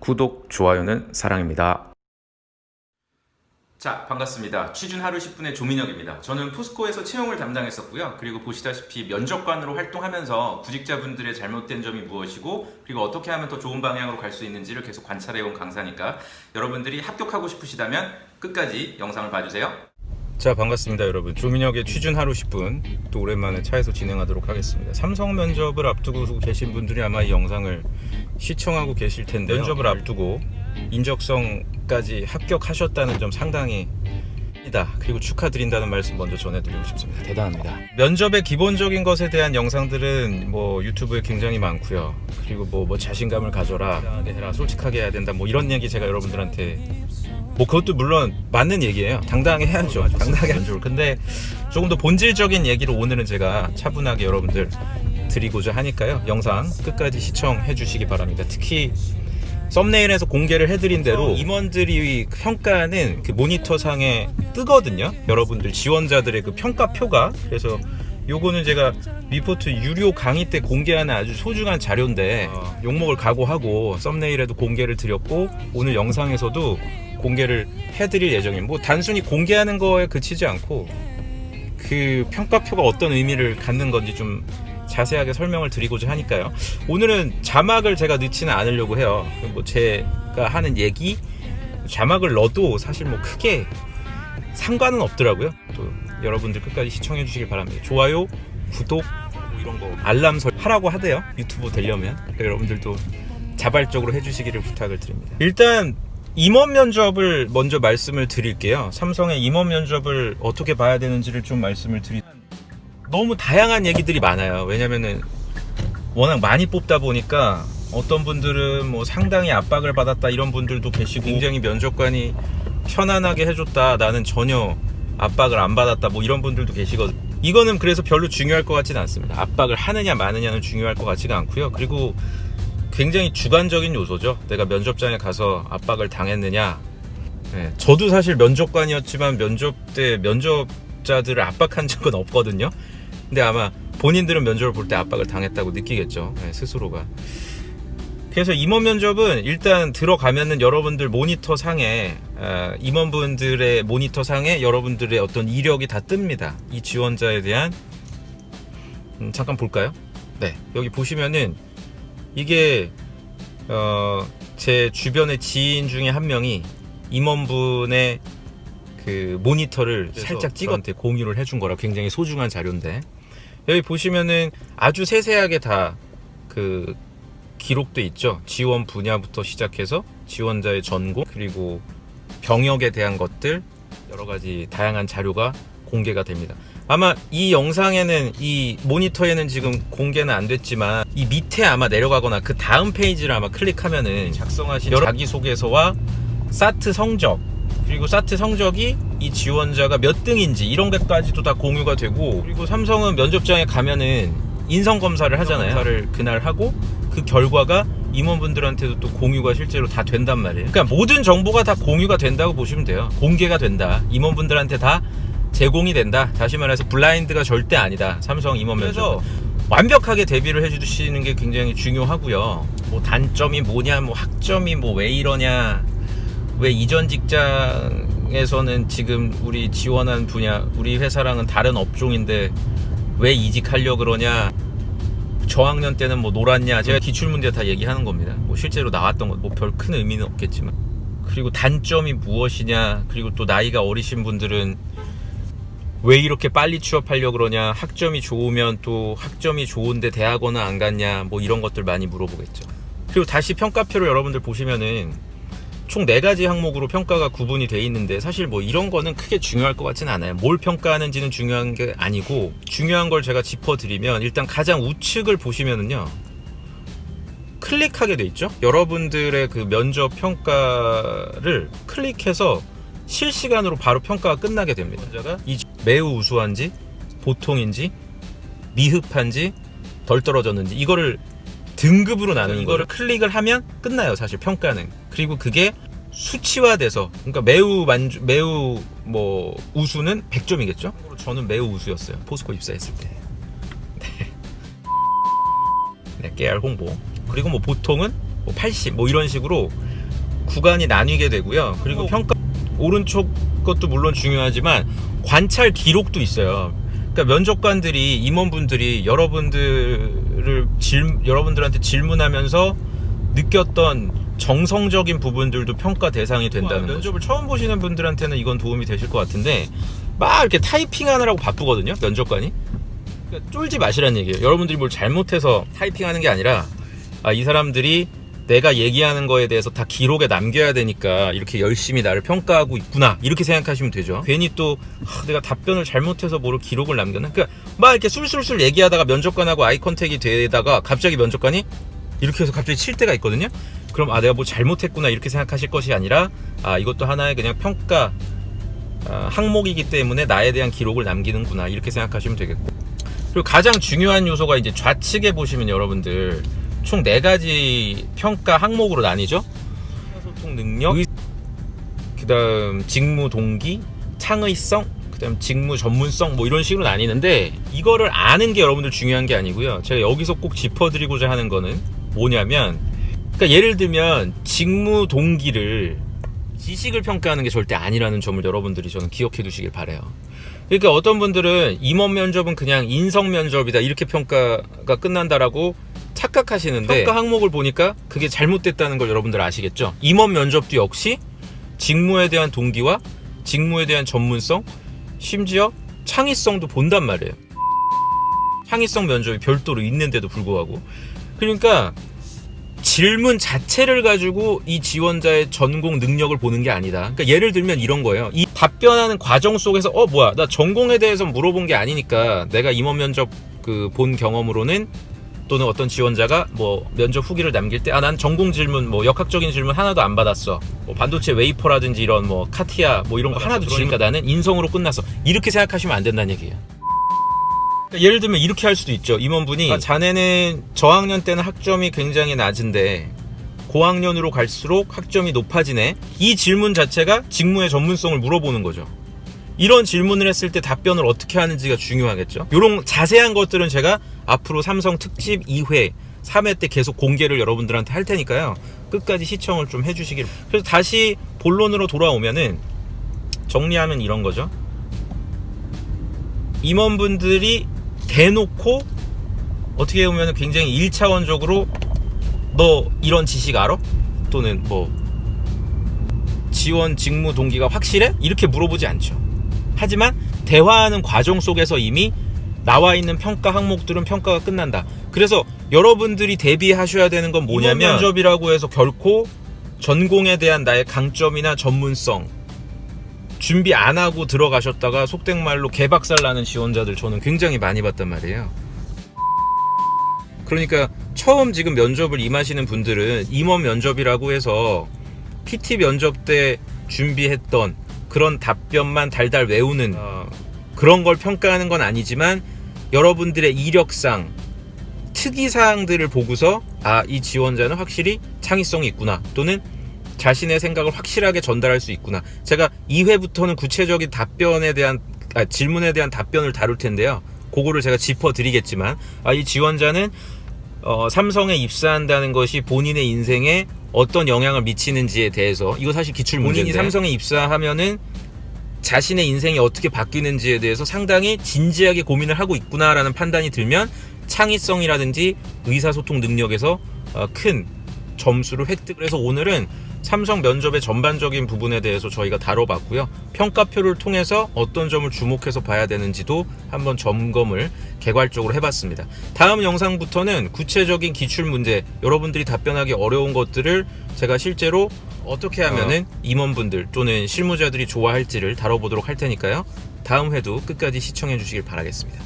구독, 좋아요는 사랑입니다. 자, 반갑습니다. 취준 하루 10분의 조민혁입니다. 저는 포스코에서 채용을 담당했었고요. 그리고 보시다시피 면접관으로 활동하면서 구직자분들의 잘못된 점이 무엇이고, 그리고 어떻게 하면 더 좋은 방향으로 갈 수 있는지를 계속 관찰해온 강사니까 여러분들이 합격하고 싶으시다면 끝까지 영상을 봐주세요. 자, 반갑습니다 여러분. 조민혁의 취준 하루 10분 또 오랜만에 차에서 진행하도록 하겠습니다. 삼성 면접을 앞두고 계신 분들이 아마 이 영상을 시청하고 계실 텐데요. 면접을 앞두고 인적성까지 합격하셨다는 점 상당히 그리고 축하드린다는 말씀 먼저 전해드리고 싶습니다. 대단합니다. 면접의 기본적인 것에 대한 영상들은 뭐 유튜브에 굉장히 많고요. 그리고 뭐 자신감을 가져라, 당당하게 해라, 솔직하게 해야 된다, 뭐 이런 얘기 제가 여러분들한테 뭐 그것도 물론 맞는 얘기예요. 당당하게 해야죠. 당당하게 하면 좋을. 근데 조금 더 본질적인 얘기로 오늘은 제가 차분하게 여러분들 드리고자 하니까요. 영상 끝까지 시청해 주시기 바랍니다. 특히 썸네일에서 공개를 해드린 대로 임원들이 평가하는 그 모니터상에 뜨거든요. 여러분들 지원자들의 그 평가표가. 그래서 요거는 제가 리포트 유료 강의 때 공개하는 아주 소중한 자료인데 욕먹을 각오하고 썸네일에도 공개를 드렸고 오늘 영상에서도 공개를 해드릴 예정입니다. 뭐 단순히 공개하는 거에 그치지 않고 그 평가표가 어떤 의미를 갖는 건지 좀 자세하게 설명을 드리고자 하니까요. 오늘은 자막을 제가 넣지는 않으려고 해요. 뭐 제가 하는 얘기 자막을 넣어도 사실 뭐 크게 상관은 없더라고요. 또 여러분들 끝까지 시청해 주시길 바랍니다. 좋아요, 구독, 뭐 이런 거 알람 하라고 하대요. 유튜브 되려면. 그러니까 여러분들도 자발적으로 해주시기를 부탁을 드립니다. 일단 임원 면접을 먼저 말씀을 드릴게요. 삼성의 임원 면접을 어떻게 봐야 되는지를 좀 말씀을 너무 다양한 얘기들이 많아요. 왜냐면은 워낙 많이 뽑다 보니까 어떤 분들은 뭐 상당히 압박을 받았다 이런 분들도 계시고, 굉장히 면접관이 편안하게 해줬다, 나는 전혀 압박을 안 받았다, 뭐 이런 분들도 계시거든요. 이거는 그래서 별로 중요할 것 같지는 않습니다. 압박을 하느냐 마느냐는 중요할 것 같지가 않고요. 그리고 굉장히 주관적인 요소죠. 내가 면접장에 가서 압박을 당했느냐. 네, 저도 사실 면접관이었지만 면접 때 면접자들을 압박한 적은 없거든요. 근데 아마 본인들은 면접을 볼 때 압박을 당했다고 느끼겠죠. 네, 스스로가. 그래서 임원 면접은 일단 들어가면은 여러분들 모니터 상에 임원분들의 모니터 상에 여러분들의 어떤 이력이 다 뜹니다. 이 지원자에 대한 잠깐 볼까요? 네, 여기 보시면은 이게 제 주변의 지인 중에 한 명이 임원분의 그 모니터를 살짝 저한테 공유를 해준 거라 굉장히 소중한 자료인데, 여기 보시면은 아주 세세하게 다 그 기록돼 있죠. 지원 분야부터 시작해서 지원자의 전공, 그리고 병역에 대한 것들, 여러 가지 다양한 자료가 공개가 됩니다. 아마 이 영상에는, 이 모니터에는 지금 공개는 안 됐지만 이 밑에 아마 내려가거나 그 다음 페이지를 아마 클릭하면은 작성하신 자기소개서와 사트 성적, 그리고 사트 성적이 이 지원자가 몇 등인지 이런 것까지도 다 공유가 되고, 그리고 삼성은 면접장에 가면은 인성검사를 하잖아요. 검사를 그날 하고 그 결과가 임원분들한테도 또 공유가 실제로 다 된단 말이에요. 그러니까 모든 정보가 다 공유가 된다고 보시면 돼요. 공개가 된다. 임원분들한테 다 제공이 된다. 다시 말해서 블라인드가 절대 아니다. 삼성 임원 면접. 완벽하게 대비를 해주시는 게 굉장히 중요하고요. 뭐 단점이 뭐냐, 뭐 학점이 뭐 왜 이러냐, 왜 이전 직장에서는 지금 우리 지원한 분야, 우리 회사랑은 다른 업종인데 왜 이직하려고 그러냐, 저학년 때는 뭐 놀았냐, 제가 기출문제 다 얘기하는 겁니다. 뭐 실제로 나왔던 것, 뭐 별 큰 의미는 없겠지만. 그리고 단점이 무엇이냐, 그리고 또 나이가 어리신 분들은 왜 이렇게 빨리 취업하려고 그러냐, 학점이 좋으면 또 학점이 좋은데 대학원은 안 갔냐, 뭐 이런 것들 많이 물어보겠죠. 그리고 다시 평가표를 여러분들 보시면은 총 4가지 항목으로 평가가 구분이 돼 있는데, 사실 뭐 이런 거는 크게 중요할 것 같지는 않아요. 뭘 평가하는지는 중요한 게 아니고, 중요한 걸 제가 짚어드리면 일단 가장 우측을 보시면은요, 클릭하게 돼 있죠. 여러분들의 그 면접 평가를 클릭해서 실시간으로 바로 평가가 끝나게 됩니다. 이 매우 우수한지, 보통인지, 미흡한지, 덜 떨어졌는지 이거를 등급으로 나누는 거를 클릭을 하면 끝나요. 사실 평가는. 그리고 그게 수치화돼서, 그러니까 매우 뭐 우수는 100점이겠죠. 저는 매우 우수였어요. 포스코 입사했을 때. 네, 깨알 홍보. 그리고 뭐 보통은 뭐 80 뭐 이런 식으로 구간이 나뉘게 되고요. 그리고 평가 오른쪽 것도 물론 중요하지만 관찰 기록도 있어요. 그러니까 면접관들이 임원분들이 여러분들한테 질문하면서 느꼈던 정성적인 부분들도 평가 대상이 된다는 면접을 처음 보시는 분들한테는 이건 도움이 되실 것 같은데 막 이렇게 타이핑하느라고 바쁘거든요, 면접관이. 그러니까 쫄지 마시라는 얘기예요. 여러분들이 뭘 잘못해서 타이핑하는 게 아니라 이 사람들이 내가 얘기하는 거에 대해서 다 기록에 남겨야 되니까 이렇게 열심히 나를 평가하고 있구나, 이렇게 생각하시면 되죠. 괜히 또 내가 답변을 잘못해서 뭐를 기록을 남겼나. 그러니까 막 이렇게 술술술 얘기하다가 면접관하고 아이 컨택이 되다가 갑자기 면접관이 이렇게 해서 갑자기 칠 때가 있거든요. 그럼 내가 뭐 잘못했구나 이렇게 생각하실 것이 아니라 이것도 하나의 그냥 평가 항목이기 때문에 나에 대한 기록을 남기는구나, 이렇게 생각하시면 되겠고. 그리고 가장 중요한 요소가 이제 좌측에 보시면 여러분들 총 4가지 평가 항목으로 나뉘죠. 소통 능력, 그다음 직무 동기, 창의성, 그다음 직무 전문성, 뭐 이런 식으로 나뉘는데, 이거를 아는 게 여러분들 중요한 게 아니고요. 제가 여기서 꼭 짚어드리고자 하는 거는 뭐냐면, 그러니까 예를 들면 직무 동기를 지식을 평가하는 게 절대 아니라는 점을 여러분들이 저는 기억해 두시길 바라요. 그러니까 어떤 분들은 임원 면접은 그냥 인성 면접이다, 이렇게 평가가 끝난다라고 착각하시는데, 평가 항목을 보니까 그게 잘못됐다는 걸 여러분들 아시겠죠? 임원 면접도 역시 직무에 대한 동기와 직무에 대한 전문성, 심지어 창의성도 본단 말이에요. 창의성 면접이 별도로 있는데도 불구하고. 그러니까 질문 자체를 가지고 이 지원자의 전공 능력을 보는 게 아니다. 그러니까 예를 들면 이런 거예요. 이 답변하는 과정 속에서 뭐야, 나 전공에 대해서 물어본 게 아니니까 내가 임원 면접 본 경험으로는, 또는 어떤 지원자가 뭐 면접 후기를 남길 때 난 전공 질문, 뭐 역학적인 질문 하나도 안 받았어, 뭐 반도체 웨이퍼라든지 이런 뭐 카티아 뭐 이런 거 하나도 질문이니까 나는 인성으로 끝났어, 이렇게 생각하시면 안 된다는 얘기예요. 그러니까 예를 들면 이렇게 할 수도 있죠. 임원분이 자네는 저학년 때는 학점이 굉장히 낮은데 고학년으로 갈수록 학점이 높아지네, 이 질문 자체가 직무의 전문성을 물어보는 거죠. 이런 질문을 했을 때 답변을 어떻게 하는지가 중요하겠죠. 이런 자세한 것들은 제가 앞으로 삼성 특집 2회, 3회 때 계속 공개를 여러분들한테 할 테니까요. 끝까지 시청을 좀 해주시길. 그래서 다시 본론으로 돌아오면은 정리하면 이런 거죠. 임원분들이 대놓고 어떻게 보면 굉장히 1차원적으로 너 이런 지식 알아? 또는 뭐 지원 직무 동기가 확실해? 이렇게 물어보지 않죠. 하지만 대화하는 과정 속에서 이미 나와 있는 평가 항목들은 평가가 끝난다. 그래서 여러분들이 대비하셔야 되는 건 뭐냐면, 임원 면접이라고 해서 결코 전공에 대한 나의 강점이나 전문성 준비 안 하고 들어가셨다가 속된 말로 개박살 나는 지원자들 저는 굉장히 많이 봤단 말이에요. 그러니까 처음 지금 면접을 임하시는 분들은 임원 면접이라고 해서 PT 면접 때 준비했던 그런 답변만 달달 외우는 그런 걸 평가하는 건 아니지만, 여러분들의 이력상 특이사항들을 보고서 이 지원자는 확실히 창의성이 있구나, 또는 자신의 생각을 확실하게 전달할 수 있구나. 제가 2회부터는 구체적인 질문에 대한 답변을 다룰 텐데요. 그거를 제가 짚어드리겠지만, 이 지원자는 삼성에 입사한다는 것이 본인의 인생에 어떤 영향을 미치는지에 대해서, 이거 사실 기출문제인데, 본인이 삼성에 입사하면은 자신의 인생이 어떻게 바뀌는지에 대해서 상당히 진지하게 고민을 하고 있구나라는 판단이 들면 창의성이라든지 의사소통 능력에서 큰 점수를 획득을 해서, 오늘은 삼성 면접의 전반적인 부분에 대해서 저희가 다뤄봤고요. 평가표를 통해서 어떤 점을 주목해서 봐야 되는지도 한번 점검을 개괄적으로 해봤습니다. 다음 영상부터는 구체적인 기출문제, 여러분들이 답변하기 어려운 것들을 제가 실제로 어떻게 하면은 임원분들 또는 실무자들이 좋아할지를 다뤄보도록 할 테니까요. 다음 회도 끝까지 시청해 주시길 바라겠습니다.